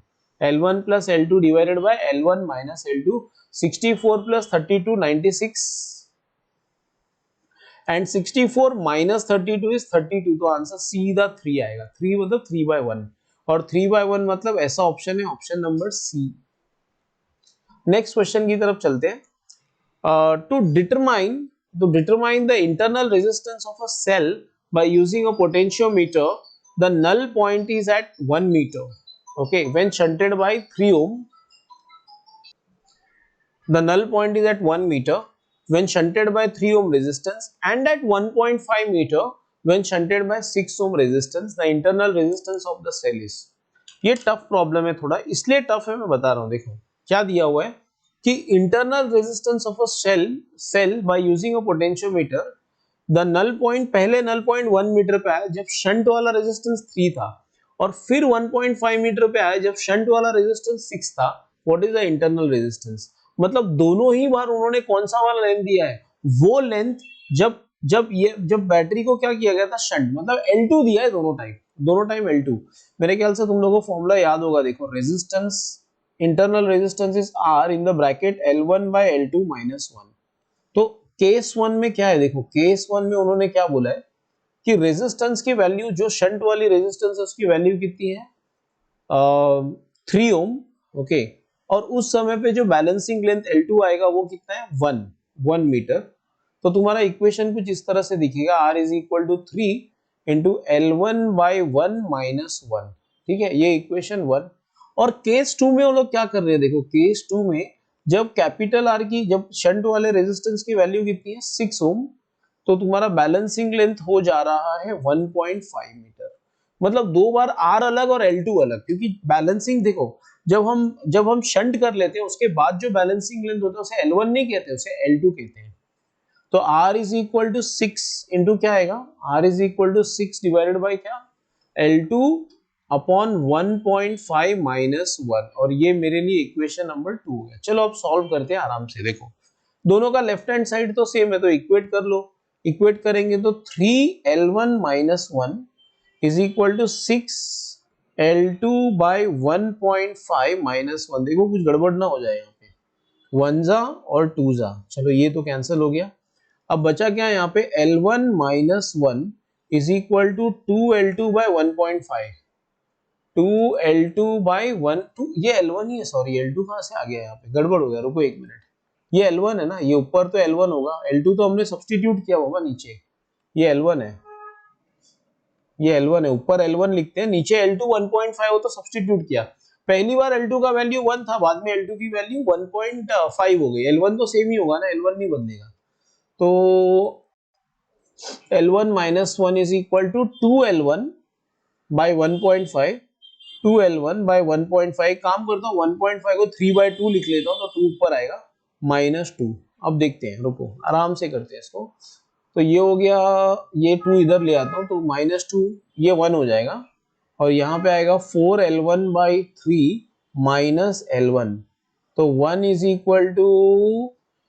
L1 plus L2 divided by L1 minus L2, 64 plus 32 96, and 64 minus 32 is 32, तो answer सीधा 3 आएगा। 3 मतलब 3/1, और 3/1 मतलब ऐसा ऑप्शन है, option number C. Next question की तरफ चलते हैं। To determine the internal resistance of a cell by using a potentiometer, the null point is at 1 metre, okay, when shunted by 3 ohm, the null point is at 1 meter when shunted by 3 ohm resistance, and at 1.5 meter when shunted by 6 ohm resistance, the internal resistance of the cell is। ये tough problem है थोड़ा, इसलिए tough है, मैं बता रहा हूं। देखो क्या दिया हुआ है कि internal resistance of a cell by using a potentiometer, the null point, पहले नल पॉइंट 1 मीटर पे आया जब शंट वाला रेजिस्टेंस 3 था, और फिर 1.5 मीटर पे आया जब शंट वाला रेजिस्टेंस 6 था। What is the internal resistance, मतलब दोनों ही बार उन्होंने कौन सा वाला लेंथ दिया है, वो लेंथ जब जब बैटरी को क्या किया गया था, शंट, मतलब L2 दिया है दोनों टाइम L2। मेरे ख्याल से तुम लोगों को फॉर्मूला याद होगा, देखो resistance, internal resistance is R in the bracket L1 by L2 minus 1। तो केस 1 में क्या है, देखो केस 1 में उन्होंने क्या बोला है कि रेजिस्टेंस की वैल्यू, जो शंट वाली रेजिस्टेंस है उसकी वैल्यू कितनी है 3 ओम, ओके, और उस समय पे जो बैलेंसिंग लेंथ L2 आएगा वो कितना है 1 मीटर। तो तुम्हारा इक्वेशन कुछ इस तरह से दिखेगा, R is equal to 3 into L1 by 1 minus 1, ठीक है, ये इक्वेशन 1। और केस 2 में वो लोग क्या कर रहे हैं, देखो केस 2 में जब कैपिटल R की, जब शंट वाले रेजिस्टेंस की वैल्यू कितनी है 6 ओम, तो तुम्हारा बैलेंसिंग लेंथ हो जा रहा है 1.5 मीटर। मतलब दो बार R अलग और L2 अलग, क्योंकि बैलेंसिंग देखो, जब हम शंट कर लेते हैं उसके बाद जो बैलेंसिंग लेंथ होता है उसे L1 नहीं कहते, उसे L2 कहते हैं। तो R is equal to 6 into क्या आएगा, R is equal to 6 divided by क्या, L2 अपॉन 1.5 माइनस 1, और ये मेरे लिए इक्वेशन नंबर 2 हो गया। चलो अब सॉल्व करते हैं आराम से। देखो दोनों का लेफ्ट हैंड साइड तो सेम है, तो इक्वेट कर लो। इक्वेट करेंगे तो 3L1 minus 1 is equal to 6L2 by 1.5 minus 1। देखो कुछ गड़बड़ ना हो जाए यहाँ पे, 1 जा और 2 जा, चलो ये तो कैंसिल हो गया। अब बचा क्या यहाँ पे, L1 minus 1 is equal to 2L2 by 1.5, 2L2 by 1, 2 ये L1 ही है, सॉरी L2 कहाँ से आ गया यहाँ पे, गड़बड़ हो गया, रुको एक मिनट। ये L1 है ना, ये ऊपर तो L1 होगा, L2 तो हमने सब्स्टिट्यूट किया होगा नीचे, ये L1 है। ये L1 है, ऊपर L1 लिखते हैं, नीचे L2 1.5 हो तो सब्स्टिट्यूट किया। पहली बार L2 का वैल्यू 1 था, बाद में L2 की वैल्यू 1.5 हो गई। L1 तो सेम ही होगा ना, L1 नहीं बदलेगा। तो L1 minus 1 is equal to 2L1 by 1.5, 2L1 by 1.5, काम करता हूँ 1.5 को 3/2 लिख लेता हूँ, तो 2 ऊपर आएगा -2। अब देखते हैं, रुको आराम से करते हैं इसको। तो ये हो गया, ये 2 इधर ले आता हूँ, तो -2 ये 1 हो जाएगा, और यहाँ पे आएगा 4L1 by 3 minus L1, तो 1 is equal to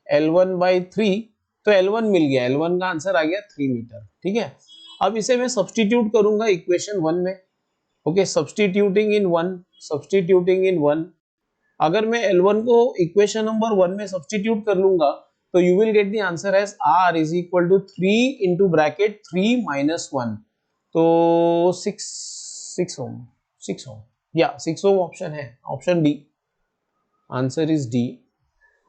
L1 by 3, तो L1 मिल गया, L1 का आंसर आ गया 3 मीटर। ठीक है, अब इसे मैं सब्स्टिट्यूट करूंगा इक्वेशन 1 में। ओके, सब्स्टिट्यूटिंग इन 1, सब्स्टिट्यूटिंग इन 1, अगर मैं L1 को इक्वेशन नंबर 1 में सब्स्टिट्यूट कर लूंगा, तो you will get the answer as R is equal to 3 into bracket 3 minus 1, तो 6 ओम, 6 ओम, या 6 ओम ऑप्शन है, option D, answer is D.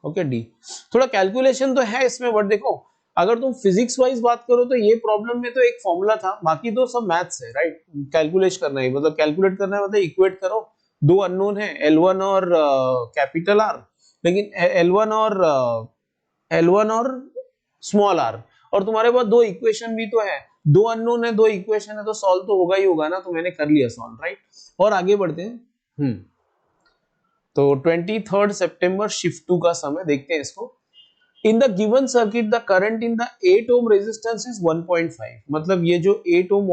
Okay, D. थोड़ा कैलकुलेशन तो है इसमें, बट देखो अगर तुम फिजिक्स वाइज बात करो तो ये प्रॉब्लम में तो एक फॉर्मूला था, बाकी तो सब मैथ्स है, राइट। कैलकुलेट करना है, मतलब कैलकुलेट करना है, मतलब इक्वेट करो, दो अननोन है L1 और कैपिटल R, लेकिन L1 और स्मॉल r, और तुम्हारे पास दो इक्वेशन भी तो है, दो अननोन है, दो इक्वेशन है, तो सॉल्व तो होगा ही होगा ना, तो मैंने कर लिया सॉल्व, राइट। और आगे बढ़ते हैं। तो 23 सितंबर शिफ्ट 2 का समय देखते हैं इसको। In the given circuit the current in the 8 ohm resistance is 1.5, मतलब ये जो 8 ओम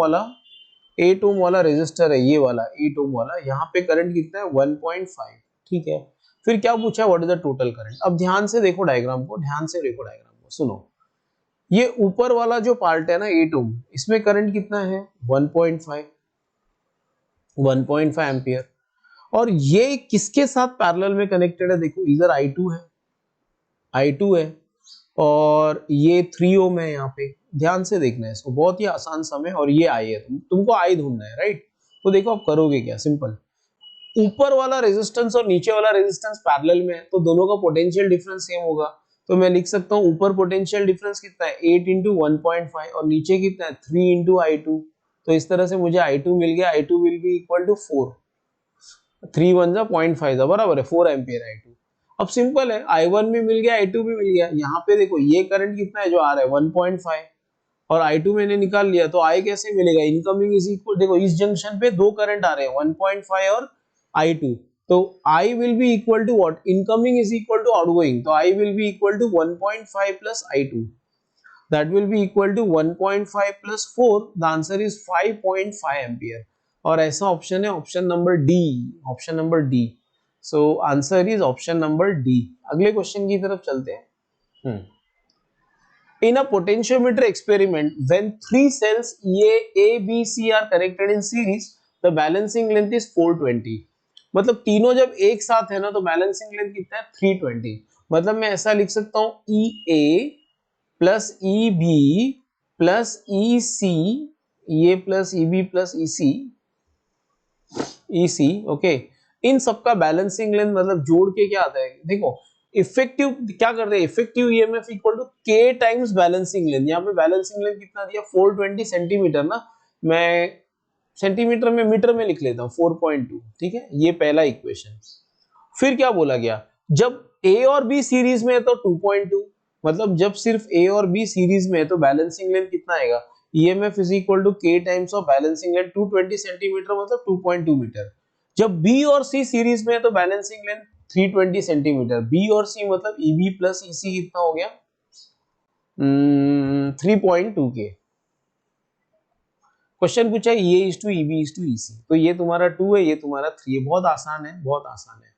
वाला रेजिस्टर है, ये वाला 8 ओम वाला, यहाँ पे करंट कितना है 1.5। ठीक है, फिर क्या पूछा, what is the total current. अब ध्यान से देखो डायग्राम को, ध्यान से देखो डायग्राम को, सुनो। ये ऊपर वाला जो पार्ट है ना 8 ओम, इसमें करंट कितना है 1.5 एम्पियर, और ये किसके साथ पैरेलल में कनेक्टेड है, देखो इधर I2 है और ये 3 ओम है, यहाँ पे ध्यान से देखना है इसको, बहुत ही आसान सम है, और ये I है, तुमको I ढूंढना है, राइट। तो देखो आप करोगे क्या, सिंपल, ऊपर वाला रेजिस्टेंस और नीचे वाला रेजिस्टेंस पैरेलल में है, तो दोनों का पोटेंशियल डिफरेंस सेम होगा, तो मैं लिख सकता हूँ ऊपर पोटेंशियल डिफरेंस कितना है 8 इंटू 1.5, और नीचे कितना है 3 इंटू I2, तो इस तरह से मुझे I2 मिल गया, I2 will be equal to 4, 3 1 जा 0.5 जा बराबर है 4 एम्पियर I2। अब सिंपल है, I1 भी मिल गया, I2 भी मिल गया, यहाँ पे देखो ये करंट कितना है जो आ रहा है 1.5, और I2 मैंने निकाल लिया, तो I कैसे मिलेगा, इनकमिंग इज इक्वल, देखो इस जंक्शन पे दो करंट आ रहे हैं 1.5 और I2, तो I will be equal to what, incoming is equal to outgoing, तो I will be equal to 1.5 plus I2, that will be equal to 1.5 plus 4, the answer is 5.5 ampere, और ऐसा option है option number D, option number D, so answer is option number D. अगले question की तरफ चलते हैं। In a potentiometer experiment, when three cells A, B, C are connected in series, the balancing length is 420, मतलब तीनों जब एक साथ है ना, तो बैलेंसिंग लेंथ कितना है 320, मतलब मैं ऐसा लिख सकता हूं EA plus EB plus EC, ये plus EB plus EC, okay, इन सबका बैलेंसिंग लेंथ मतलब जोड़ के क्या आता है, देखो इफेक्टिव क्या कर रहे हैं, इफेक्टिव ईएमएफ इक्वल टू के टाइम्स बैलेंसिंग लेंथ, यहाँ पे बैलेंसिंग लेंथ कितना दिया 420 सेंटीमीटर ना, मैं सेंटीमीटर में मीटर में लिख लेता हूँ 4.2, ठीक है, ये पहला इक्वेशन। फिर क्या बोला गया, जब ए और बी सीरीज में है तो 2.2, मतलब जब सिर्फ ए और बी सीरीज में है तो बैलेंसिंग लेंथ कितना आएगा, ईएमएफ इज इक्वल टू के times of balancing length 220 centimetre मतलब 2.2 मीटर। जब बी और सी सीरीज में है तो बैलेंसिंग लेंथ 320 सेंटीमीटर, बी और सी मतलब ईबी प्लस ईसी कितना हो गया 3.2 के। क्वेश्चन पूछा है ये is to EB is to EC, तो ये तुम्हारा 2 है, ये तुम्हारा 3 है, बहुत आसान है, बहुत आसान है।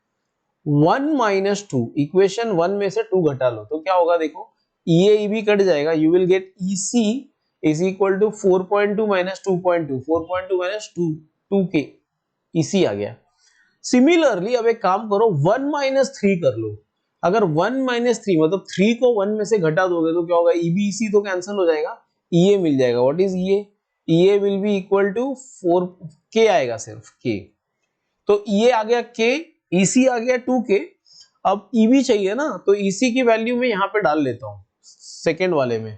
1 माइनस 2, इक्वेशन 1 में से 2 घटा लो तो क्या होगा, देखो ये ईबी कट जाएगा, you will get EC is equal to 4.2 minus 2.2, 4.2 minus 2 K, EC आ गया। सिमिलरली अब एक काम करो 1 माइनस 3 कर लो, अगर 1 माइनस 3 मतलब 3 को 1 में से घटा दोगे तो क्या होगा, ईबी ईसी तो कैंसिल हो जाएगा, ईए मिल जाएगा, what is EA, EA will be equal to 4 K आएगा, सिर्फ के, तो ईए आ गया के, ईसी आ गया 2 के। अब ईबी चाहिए ना, तो ईसी की वैल्यू में यहां पे डाल लेता हूं सेकेंड वाले में,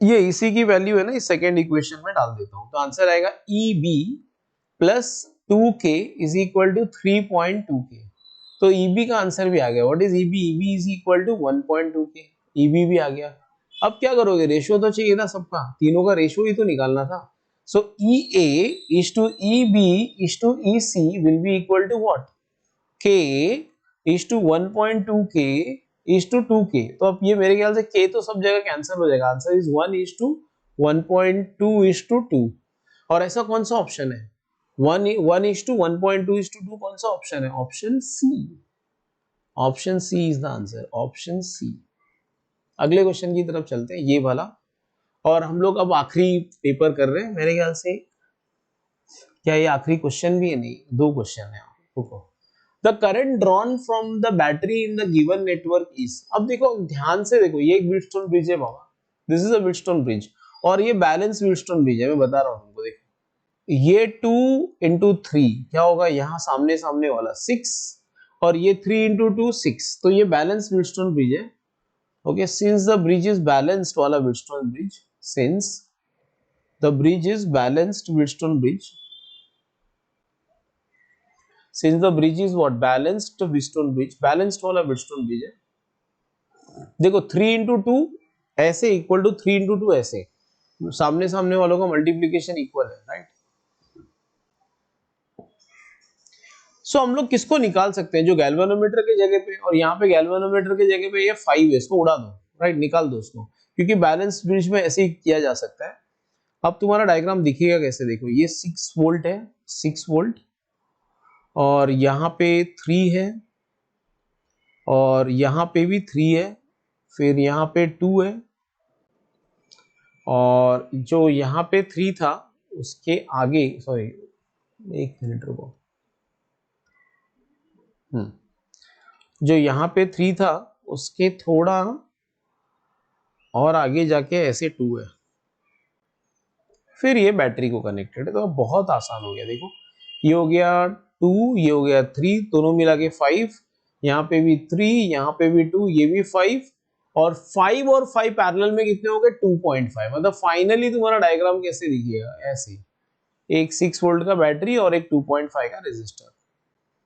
ये इसी की वैल्यू है ना, इस सेकेंड इक्वेशन में डाल देता हूं, तो आंसर आएगा EB plus 2K is equal to 3.2K। तो EB का आंसर भी आ गया। What is EB? EB is equal to 1.2K। EB भी आ गया। अब क्या करोगे, रेशियो तो चाहिए था सबका, तीनों का रेशियो ही तो निकालना था। So EA is to EB is to EC will be equal to what? K is to 1.2K is to 2K। तो अब ये मेरे ख्याल से K तो सब जगह कैंसिल हो जाएगा। Answer is 1 is to 1.2 is to 2। और ऐसा कौन सा ऑप्शन है? 1 इज टू 1.2 इज टू 2 कौन सा ऑप्शन है? Option C. Option C is the answer, option C. अगले क्वेश्चन की तरफ चलते हैं, ये वाला। और हम लोग अब आखिरी पेपर कर रहे हैं मेरे ख्याल से। क्या ये आखिरी क्वेश्चन भी है? नहीं, 2 क्वेश्चन है। रुको। The current drawn from the battery in the given network is. अब देखो ध्यान से देखो, ये एक व्हीटस्टोन ब्रिज है बाबा, this is a Wheatstone bridge, और ये बैलेंस व्हीटस्टोन ब्रिज है, मैं बता रहा हूँ तुमको। देखो ये 2 इंटू 3 क्या होगा, यहाँ सामने सामने वाला 6, और ये 3 इंटू 2 6, तो ये बैलेंस व्हीटस्टोन ब्रिज है। Okay, since the bridge is balanced वाला Wheatstone bridge, since the bridge is balanced Wheatstone bridge, since the bridge is what? Balanced Wheatstone bridge, balanced वाला व्हीटस्टोन ब्रिज है। देखो 3 इंटू 2 ऐसे equal to 3 into 2 ऐसे, सामने सामने वालों का मल्टीप्लीकेशन इक्वल है, राइट? सो हम लोग किसको निकाल सकते हैं? जो गैल्वेनोमीटर की जगह पे, और यहाँ पे गैल्वेनोमीटर की जगह पे ये 5 है, इसको उड़ा दो, राइट? निकाल दो उसको, क्योंकि बैलेंस ब्रिज में ऐसे ही किया जा सकता है। अब तुम्हारा डायग्राम दिखेगा कैसे, देखो ये 6 वोल्ट है, 6 वोल्ट, और यहाँ पे 3 है, और यहाँ पे भी 3 है, फिर यहाँ पे 2 है, और जो यहाँ पे 3 था उसके आगे, सॉरी 1 मिनट रुको, जो यहाँ पे 3 था उसके थोड़ा और आगे जाके ऐसे 2 है, फिर ये बैटरी को कनेक्टेड है। तो अब बहुत आसान हो गया। देखो ये हो गया 2, ये हो गया 3, दोनों मिला के 5, यहाँ पे भी 3, यहाँ पे भी 2, ये भी 5, और 5 और 5 पैरेलल में कितने हो गए? 2.5। मतलब फाइनली तुम्हारा डायग्राम कैसे दिखेगा? ऐसे, एक 6 वोल्ट का बैटरी और एक 2.5 का रेजिस्टर।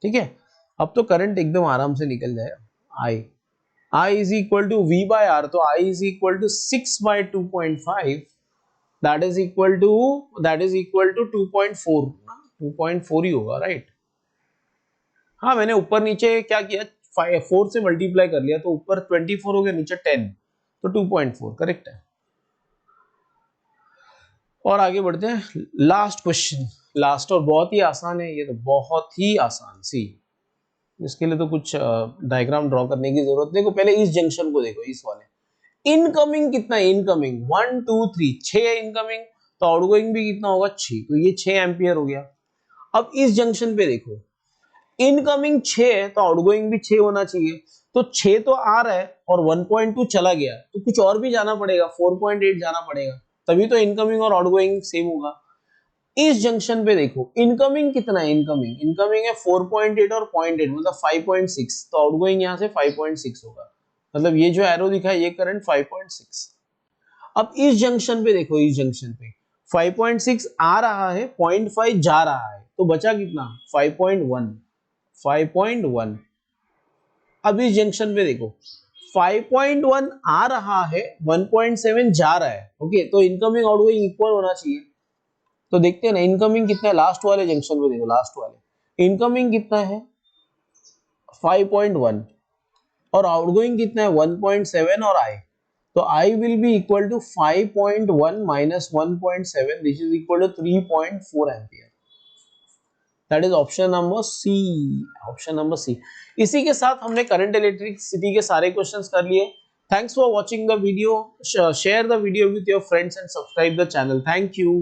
ठीक है, अब तो करंट एकदम आराम से निकल जाएगा। I is equal to V by R, तो I is equal to 6 by 2.5, that is equal to 2.4, 2.4 ही होगा, राइट? हाँ, मैंने ऊपर नीचे क्या किया, 4 से मल्टीप्लाई कर लिया, तो ऊपर 24 हो गया, नीचे 10, तो 2.4 करेक्ट है। और आगे बढ़ते हैं, लास्ट क्वेश्चन, लास्ट, और बहुत ही आसान है ये, तो बहुत ही आसान। सी, इसके लिए तो कुछ डायग्राम ड्रॉ करने की जरूरत नहीं। देखो पहले इस जंक्शन को देखो, इस वाले इनकमिंग कितना है? इनकमिंग 1 2 3 6 है इनकमिंग, तो आउटगोइंग भी कितना होगा? 6, तो ये 6 एम्पियर हो गया। अब इस जंक्शन पे देखो, इनकमिंग 6 है तो आउटगोइंग भी 6 होना चाहिए, तो 6 तो आ रहा है और 1.2 चला गया, तो कुछ और भी जाना पड़ेगा, 4.8 जाना पड़ेगा, तभी तो इनकमिंग और आउटगोइंग सेम होगा। इस जंक्शन पे देखो इनकमिंग कितना है? इनकमिंग है 4.8 और 0.8, मतलब 5.6, तो आउटगोइंग यहाँ से 5.6 होगा, मतलब ये जो एरो दिखा है ये करंट 5.6। अब इस जंक्शन पे देखो, इस जंक्शन पे 5.6 आ रहा है, 0.5 जा रहा है, तो बचा कितना? 5.1, 5.1। अब इस जंक्शन पे देखो 5.1 आ रहा है, 1.7 जा रहा है, ओके, तो इनकमिंग आउटगोइंग इक्वल होना चाहिए। तो देखते हैं ना इनकमिंग कितना है, लास्ट वाले जंक्शन पे देखो, लास्ट वाले इनकमिंग कितना है? 5.1, और आउटगोइंग कितना है? 1.7, और आई, तो I will be equal to 5.1 minus 1.7, this is equal to 3.4 ampere. That is option number C, option number C. इसी के साथ हमने करंट इलेक्ट्रिसिटी के सारे क्वेश्चंस कर लिए। Thanks for watching the video, share the video with your friends and subscribe the channel. Thank you.